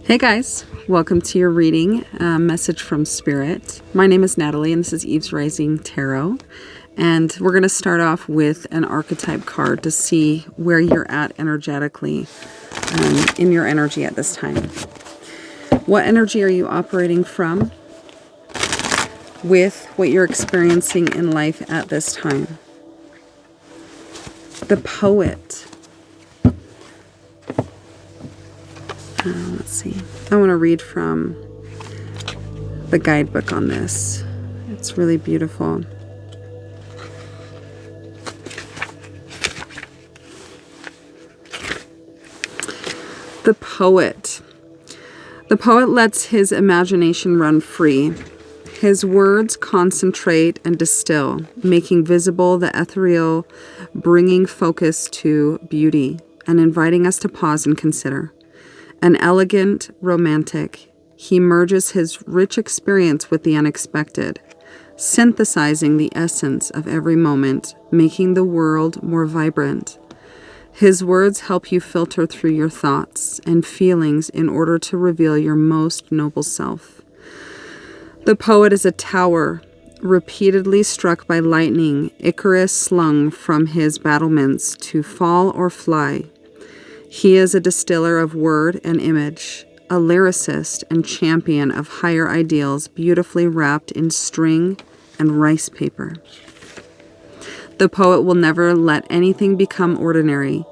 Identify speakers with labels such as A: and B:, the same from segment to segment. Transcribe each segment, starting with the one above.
A: Hey guys, welcome to your reading, message from Spirit. My name is Natalie and this is Eve's Rising Tarot. And we're going to start off with an archetype card to see where you're at energetically in your energy at this time. What energy are you operating from with what you're experiencing in life at this time? The Poet. Let's see. I want to read from the guidebook on this. It's really beautiful. The Poet. The poet lets his imagination run free. His words concentrate and distill, making visible the ethereal, bringing focus to beauty, and inviting us to pause and consider. An elegant romantic, he merges his rich experience with the unexpected, synthesizing the essence of every moment, making the world more vibrant. His words help you filter through your thoughts and feelings in order to reveal your most noble self. The poet is a tower, repeatedly struck by lightning, Icarus slung from his battlements to fall or fly. He is a distiller of word and image, a lyricist and champion of higher ideals beautifully wrapped in string and rice paper. The poet will never let anything become ordinary,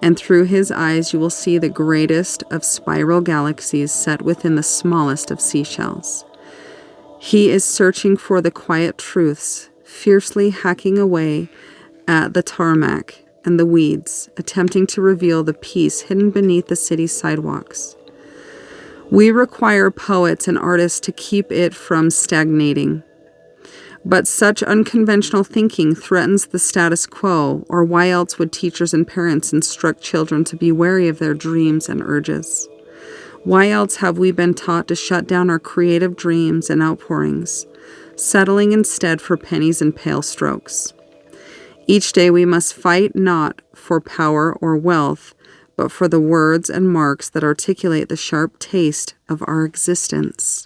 A: and through his eyes you will see the greatest of spiral galaxies set within the smallest of seashells. He is searching for the quiet truths, fiercely hacking away at the tarmac and the weeds, attempting to reveal the peace hidden beneath the city's sidewalks. We require poets and artists to keep it from stagnating. But such unconventional thinking threatens the status quo, or why else would teachers and parents instruct children to be wary of their dreams and urges? Why else have we been taught to shut down our creative dreams and outpourings, settling instead for pennies and pale strokes? Each day we must fight not for power or wealth, but for the words and marks that articulate the sharp taste of our existence.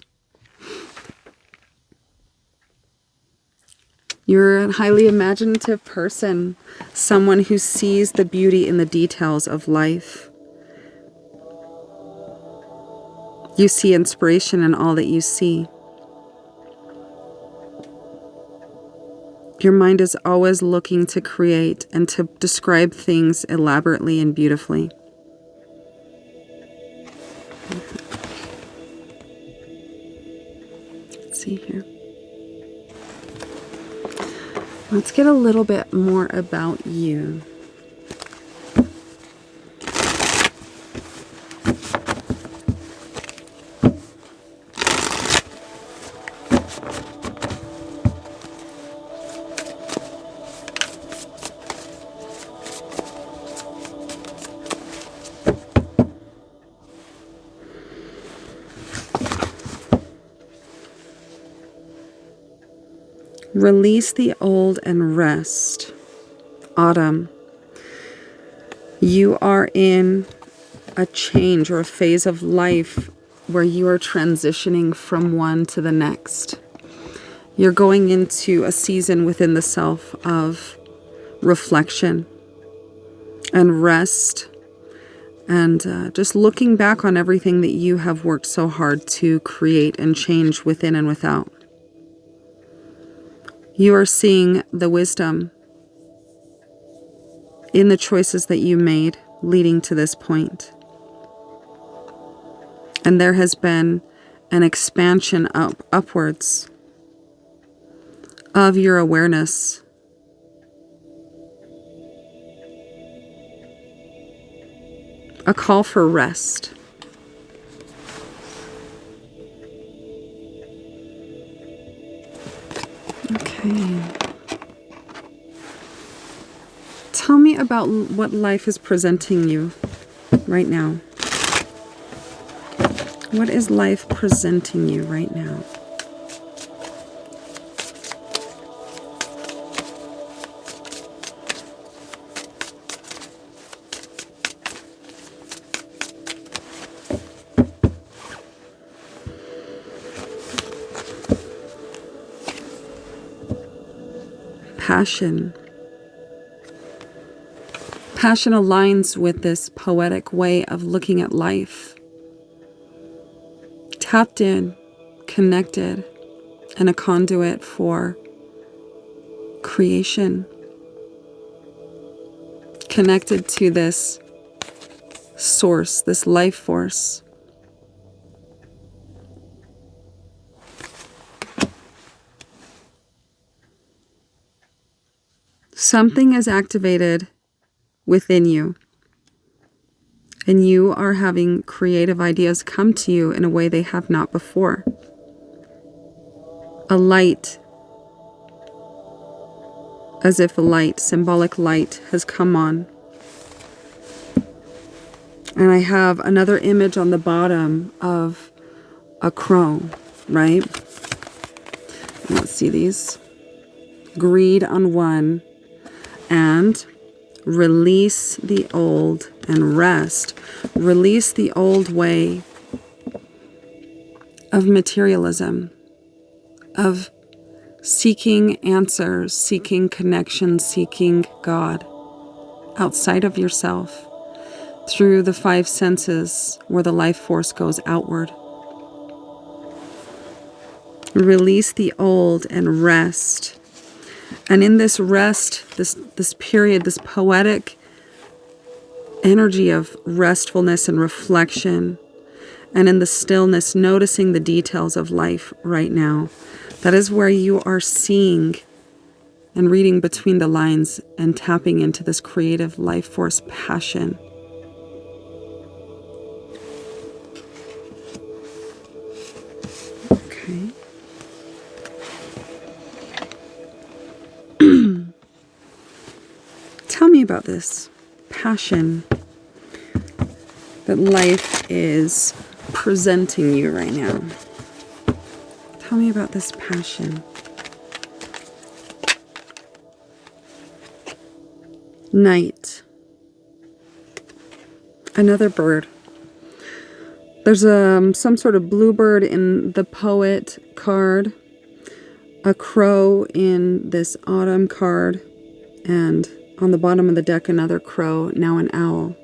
A: You're a highly imaginative person, someone who sees the beauty in the details of life. You see inspiration in all that you see. Your mind is always looking to create and to describe things elaborately and beautifully. Let's see here. Let's get a little bit more about you. Release the old and rest. Autumn. You are in a change or a phase of life where you are transitioning from one to the next. You're going into a season within the self of reflection and rest and just looking back on everything that you have worked so hard to create and change within and without. You are seeing the wisdom in the choices that you made leading to this point. And there has been an expansion upwards of your awareness. A call for rest. Okay. Tell me about what life is presenting you right now. What is life presenting you right now? passion. Passion aligns with this poetic way of looking at life. Tapped in, connected, and a conduit for creation. Connected to this source, this life force. Something is activated within you, and you are having creative ideas come to you in a way they have not before. A light, as if a light, symbolic light, has come on. And I have another image on the bottom of a crow, right? Let's see these. Greed on one, and release the old and rest. Release the old way of materialism, of seeking answers, seeking connection, seeking God outside of yourself through the five senses where the life force goes outward. Release the old and rest. And in this rest, this period, this poetic energy of restfulness and reflection, and in the stillness, noticing the details of life right now, that is where you are seeing and reading between the lines and tapping into this creative life force passion. Okay. Tell me about this passion that life is presenting you right now. Tell me about this passion. Night. Another bird. There's some sort of bluebird in the poet card, a crow in this autumn card, and on the bottom of the deck, another crow, now an owl.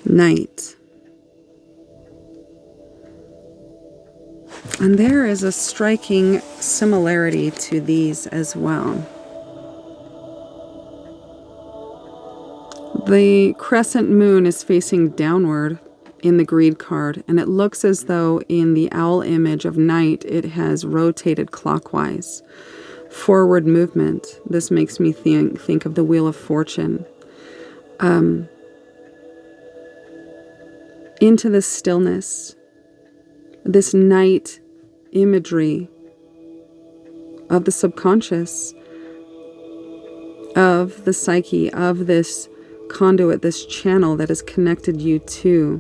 A: Night. And there is a striking similarity to these as well. The crescent moon is facing downward in the greed card, and it looks as though in the owl image of night, it has rotated clockwise. Forward movement. This makes me think of the Wheel of Fortune. Into the stillness, this night imagery of the subconscious, of the psyche, of this conduit, this channel that has connected you to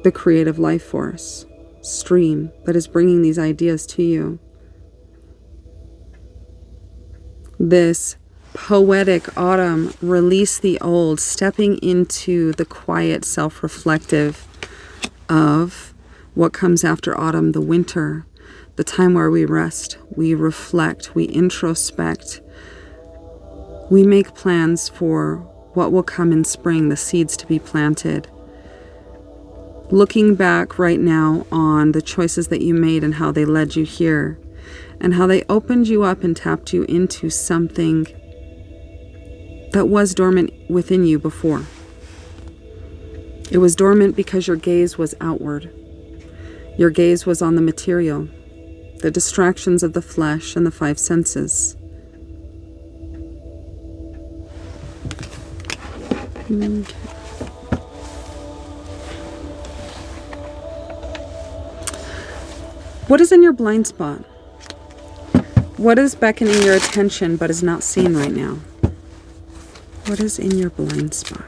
A: the creative life force stream that is bringing these ideas to you. This poetic autumn, release the old, stepping into the quiet self-reflective of what comes after autumn, the winter, the time where we rest, we reflect, we introspect, we make plans for what will come in spring, the seeds to be planted. Looking back right now on the choices that you made and how they led you here, and how they opened you up and tapped you into something that was dormant within you before. It was dormant because your gaze was outward. Your gaze was on the material, the distractions of the flesh and the five senses. Okay. What is in your blind spot? What is beckoning your attention but is not seen right now? What is in your blind spot?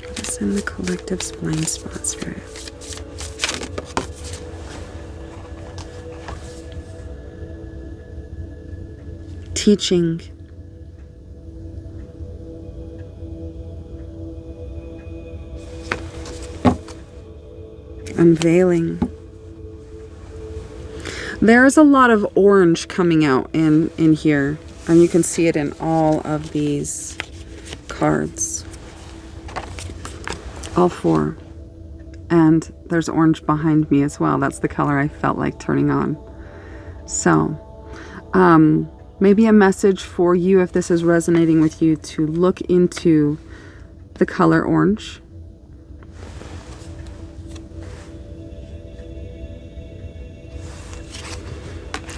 A: What is in the collective's blind spot, Spirit? Teaching. Unveiling. There's a lot of orange coming out in here, and you can see it in all of these cards. All 4. And there's orange behind me as well. That's the color I felt like turning on. So, maybe a message for you, if this is resonating with you, to look into the color orange.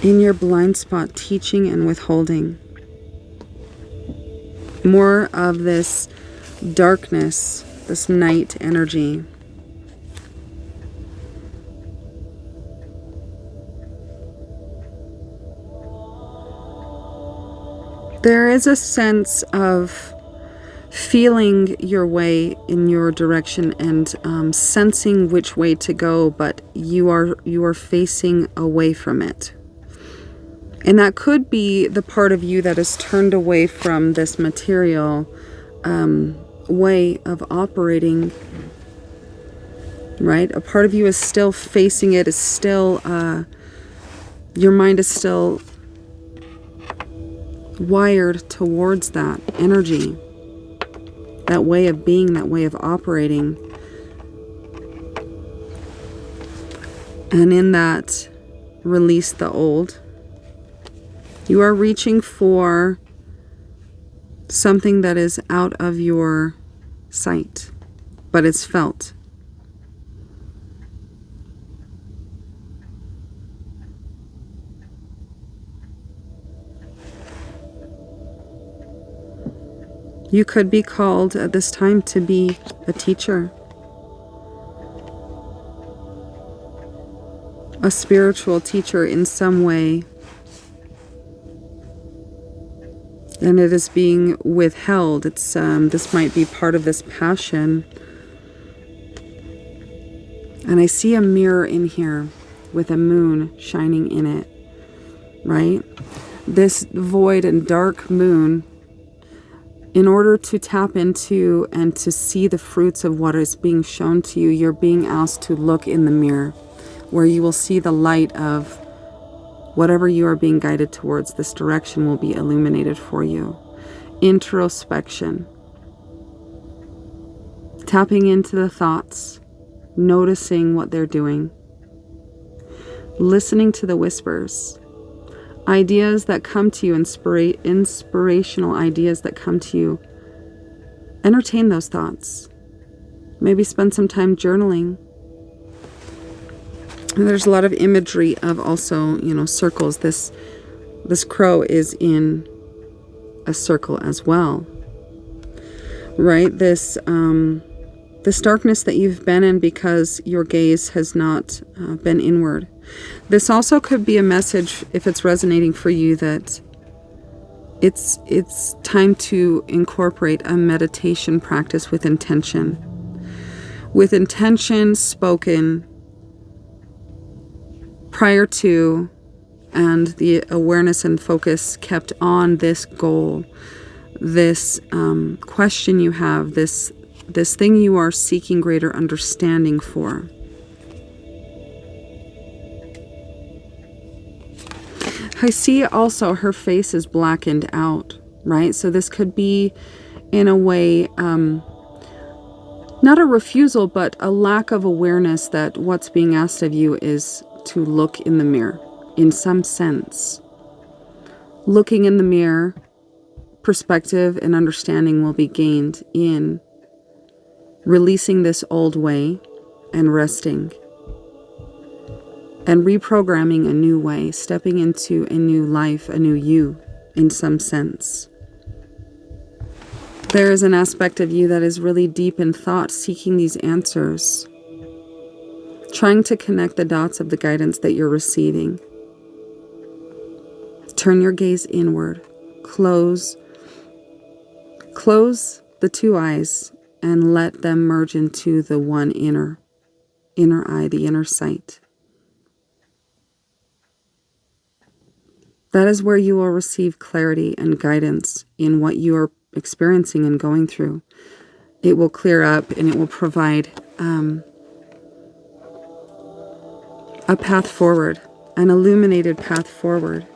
A: In your blind spot, teaching and withholding. More of this darkness, this night energy. There is a sense of feeling your way in your direction and sensing which way to go, but you are facing away from it. And that could be the part of you that is turned away from this material way of operating, right? A part of you is still facing it, is still, your mind is still wired towards that energy, that way of being, that way of operating. And in that, release the old. You are reaching for something that is out of your sight, but it's felt. You could be called at this time to be a teacher, a spiritual teacher in some way. And it is being withheld. It's this might be part of this passion. And I see a mirror in here with a moon shining in it, right? This void and dark moon, in order to tap into and to see the fruits of what is being shown to you, you're being asked to look in the mirror, where you will see the light of whatever you are being guided towards. This direction will be illuminated for you. Introspection. Tapping into the thoughts, noticing what they're doing, listening to the whispers, ideas that come to you, inspirational ideas that come to you. Entertain those thoughts. Maybe spend some time journaling. And there's a lot of imagery of also, circles. This crow is in a circle as well, right? This darkness that you've been in because your gaze has not been inward. This also could be a message, if it's resonating for you, that it's time to incorporate a meditation practice with intention. With intention spoken prior to, and the awareness and focus kept on this goal, this question you have, this thing you are seeking greater understanding for. I see also her face is blackened out, right? So this could be, in a way, not a refusal, but a lack of awareness that what's being asked of you is to look in the mirror, in some sense. Looking in the mirror, perspective and understanding will be gained in releasing this old way and resting and reprogramming a new way, stepping into a new life, a new you, in some sense. There is an aspect of you that is really deep in thought, seeking these answers, trying to connect the dots of the guidance that you're receiving. Turn your gaze inward. Close the two eyes and let them merge into the one inner eye, the inner sight. That is where you will receive clarity and guidance in what you are experiencing and going through. It will clear up and it will provide a path forward an illuminated path forward,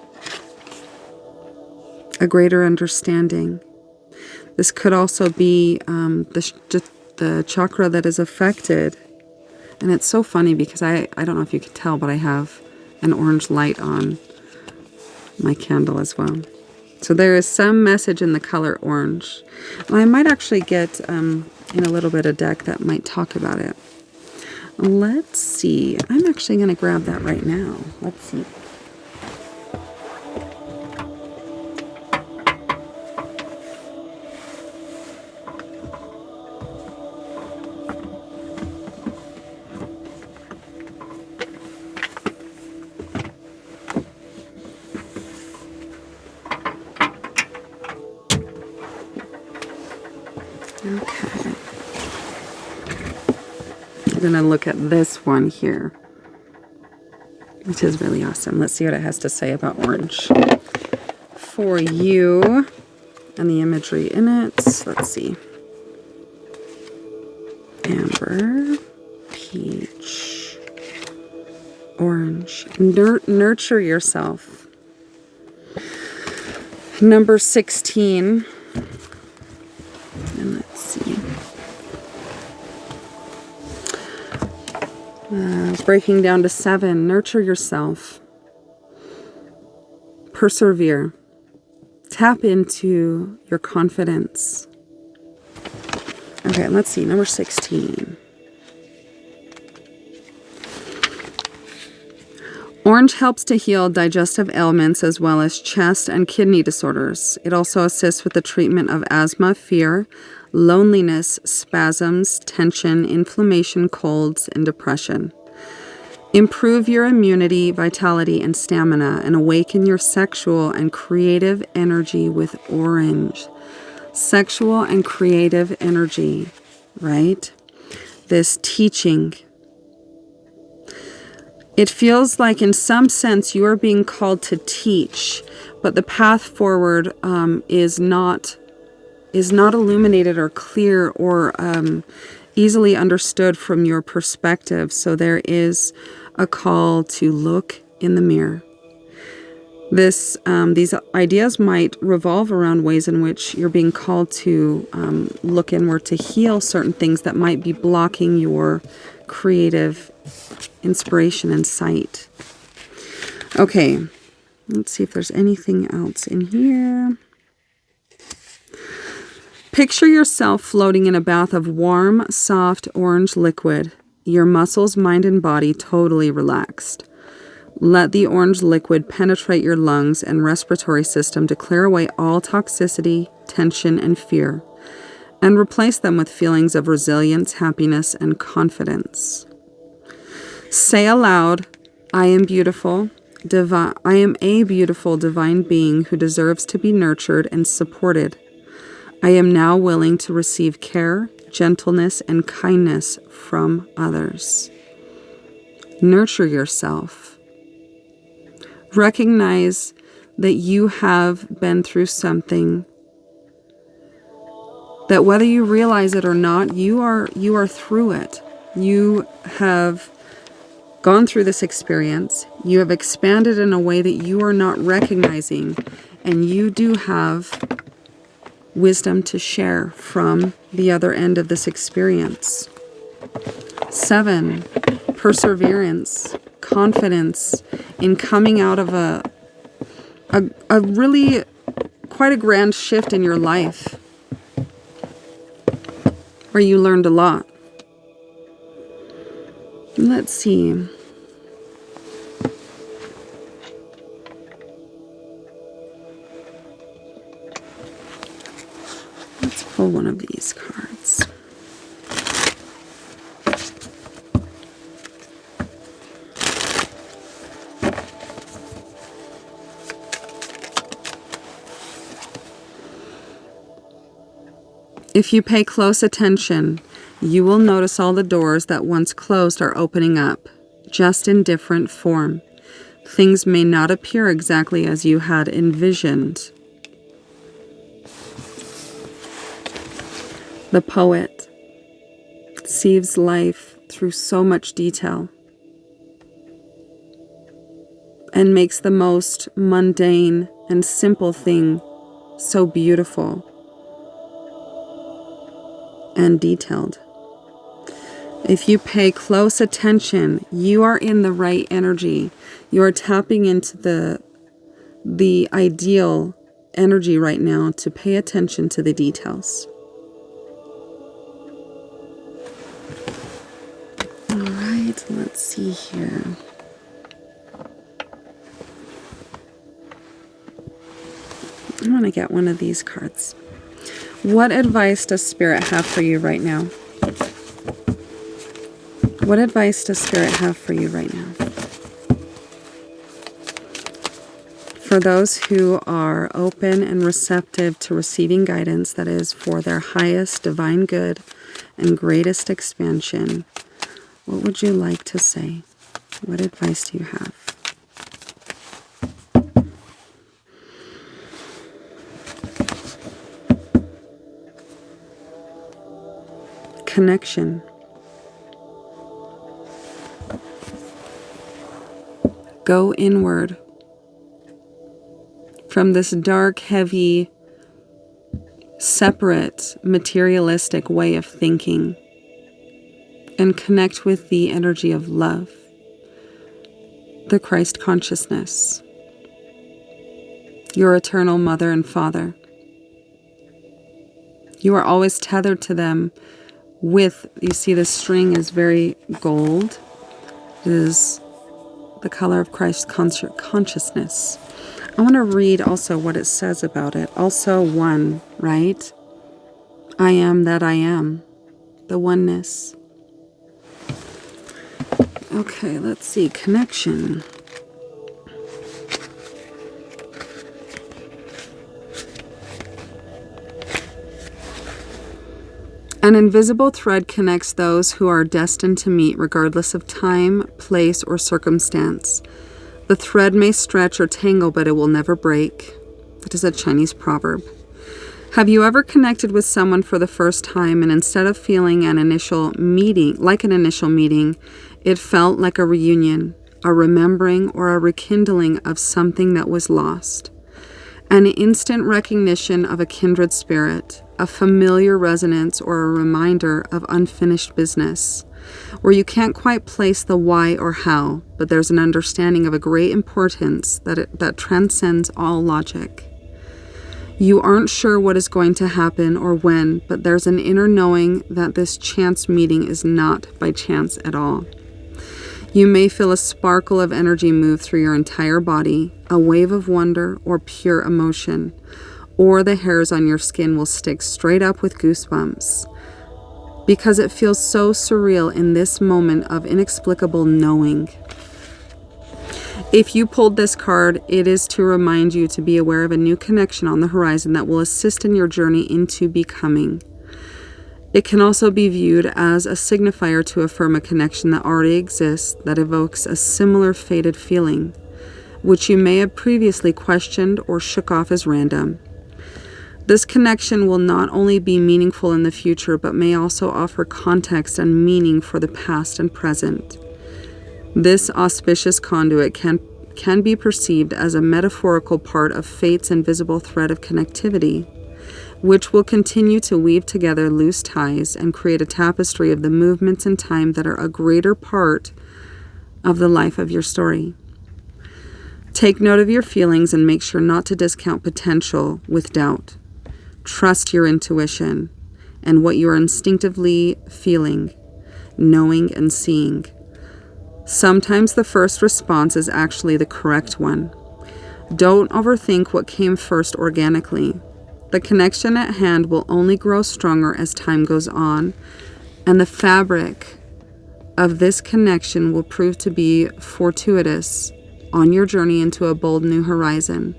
A: a greater understanding. This could also be the chakra that is affected. And it's so funny because I don't know if you can tell, but I have an orange light on my candle as well. So there is some message in the color orange. And I might actually get in a little bit of deck that might talk about it. Let's see. I'm actually going to grab that right now. Let's see. Okay. I'm going to look at this one here, which is really awesome. Let's see what it has to say about orange for you and the imagery in it. Let's see. Amber, peach, orange. Nurture yourself. Number 16. And let's see. Breaking down to 7. Nurture yourself. Persevere. Tap into your confidence. Okay, let's see. Number 16. Orange helps to heal digestive ailments as well as chest and kidney disorders. It also assists with the treatment of asthma, fear, loneliness, spasms, tension, inflammation, colds, and depression. Improve your immunity, vitality, and stamina, and awaken your sexual and creative energy with orange. Sexual and creative energy, right? This teaching. It feels like in some sense you are being called to teach, but the path forward is not illuminated or clear or easily understood from your perspective. So there is a call to look in the mirror. These ideas might revolve around ways in which you're being called to look inward to heal certain things that might be blocking your creative inspiration and sight. Okay, let's see if there's anything else in here. Picture yourself floating in a bath of warm, soft orange liquid. Your muscles, mind, and body totally relaxed. Let the orange liquid penetrate your lungs and respiratory system to clear away all toxicity, tension, and fear, and replace them with feelings of resilience, happiness, and confidence. Say aloud, I am beautiful, I am a beautiful divine being who deserves to be nurtured and supported. I am now willing to receive care, gentleness, and kindness from others. Nurture yourself. Recognize that you have been through something, that whether you realize it or not, you are through it. You have gone through this experience. You have expanded in a way that you are not recognizing, and you do have wisdom to share from the other end of this experience. 7, perseverance, confidence in coming out of a really quite a grand shift in your life where you learned a lot. Let's see. Let's pull one of these cards. If you pay close attention, you will notice all the doors that once closed are opening up, just in different form. Things may not appear exactly as you had envisioned. The poet sees life through so much detail. and makes the most mundane and simple thing so beautiful and detailed. If you pay close attention, you are in the right energy. You are tapping into the ideal energy right now to pay attention to the details. All right, let's see here. I want to get one of these cards. What advice does Spirit have for you right now? What advice does Spirit have for you right now? For those who are open and receptive to receiving guidance that is for their highest divine good and greatest expansion, what would you like to say? What advice do you have? Connection. Go inward from this dark, heavy, separate, materialistic way of thinking and connect with the energy of love, the Christ consciousness, your eternal mother and father. You are always tethered to them with, you see the string is very gold, it is the color of Christ consciousness. I want to read also what it says about it. Also one, right? I am that I am. The oneness. Okay, let's see. Connection. An invisible thread connects those who are destined to meet regardless of time, place, or circumstance. The thread may stretch or tangle, but it will never break. It is a Chinese proverb. Have you ever connected with someone for the first time and instead of feeling an initial meeting, it felt like a reunion, a remembering, or a rekindling of something that was lost? An instant recognition of a kindred spirit, a familiar resonance, or a reminder of unfinished business, where you can't quite place the why or how, but there's an understanding of a great importance that transcends all logic. You aren't sure what is going to happen or when, but there's an inner knowing that this chance meeting is not by chance at all. You may feel a sparkle of energy move through your entire body, a wave of wonder or pure emotion, or the hairs on your skin will stick straight up with goosebumps, because it feels so surreal in this moment of inexplicable knowing. If you pulled this card, it is to remind you to be aware of a new connection on the horizon that will assist in your journey into becoming. It can also be viewed as a signifier to affirm a connection that already exists that evokes a similar fated feeling, which you may have previously questioned or shook off as random. This connection will not only be meaningful in the future, but may also offer context and meaning for the past and present. This auspicious conduit can be perceived as a metaphorical part of fate's invisible thread of connectivity, which will continue to weave together loose ties and create a tapestry of the movements in time that are a greater part of the life of your story. Take note of your feelings and make sure not to discount potential with doubt. Trust your intuition and what you are instinctively feeling, knowing, and seeing. Sometimes the first response is actually the correct one. Don't overthink what came first organically. The connection at hand will only grow stronger as time goes on, and the fabric of this connection will prove to be fortuitous on your journey into a bold new horizon.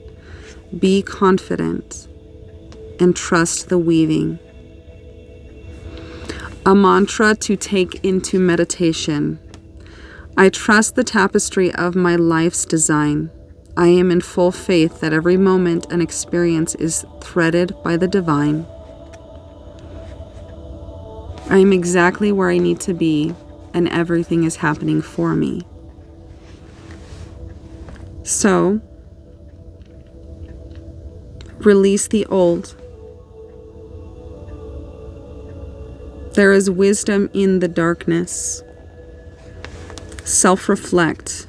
A: Be confident and trust the weaving. A mantra to take into meditation. I trust the tapestry of my life's design. I am in full faith that every moment and experience is threaded by the divine. I am exactly where I need to be, and everything is happening for me. So, release the old. There is wisdom in the darkness. Self-reflect.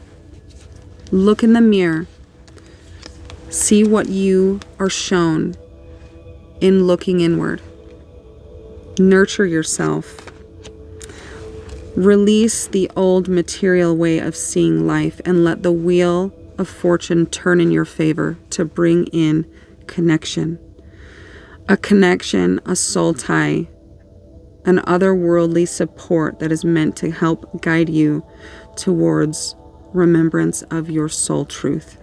A: Look in the mirror. See what you are shown in looking inward. Nurture yourself. Release the old material way of seeing life and let the wheel of fortune turn in your favor to bring in connection. A connection, a soul tie, an otherworldly support that is meant to help guide you towards remembrance of your soul truth,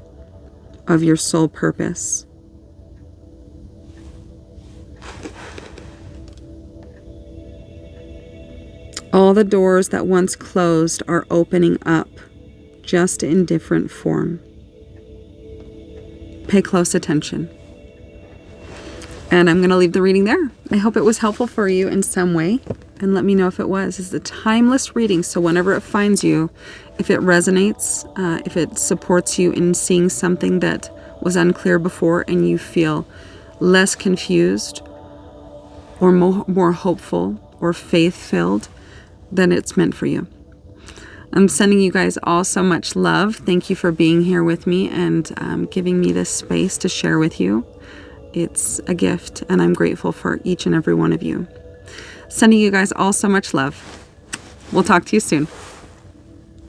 A: of your soul purpose. All the doors that once closed are opening up, just in different form. Pay close attention. And I'm going to leave the reading there. I hope it was helpful for you in some way. And let me know if it was. It's a timeless reading, so whenever it finds you, if it resonates, if it supports you in seeing something that was unclear before and you feel less confused or more hopeful or faith-filled, then it's meant for you. I'm sending you guys all so much love. Thank you for being here with me and giving me this space to share with you. It's a gift, and I'm grateful for each and every one of you. Sending you guys all so much love. We'll talk to you soon.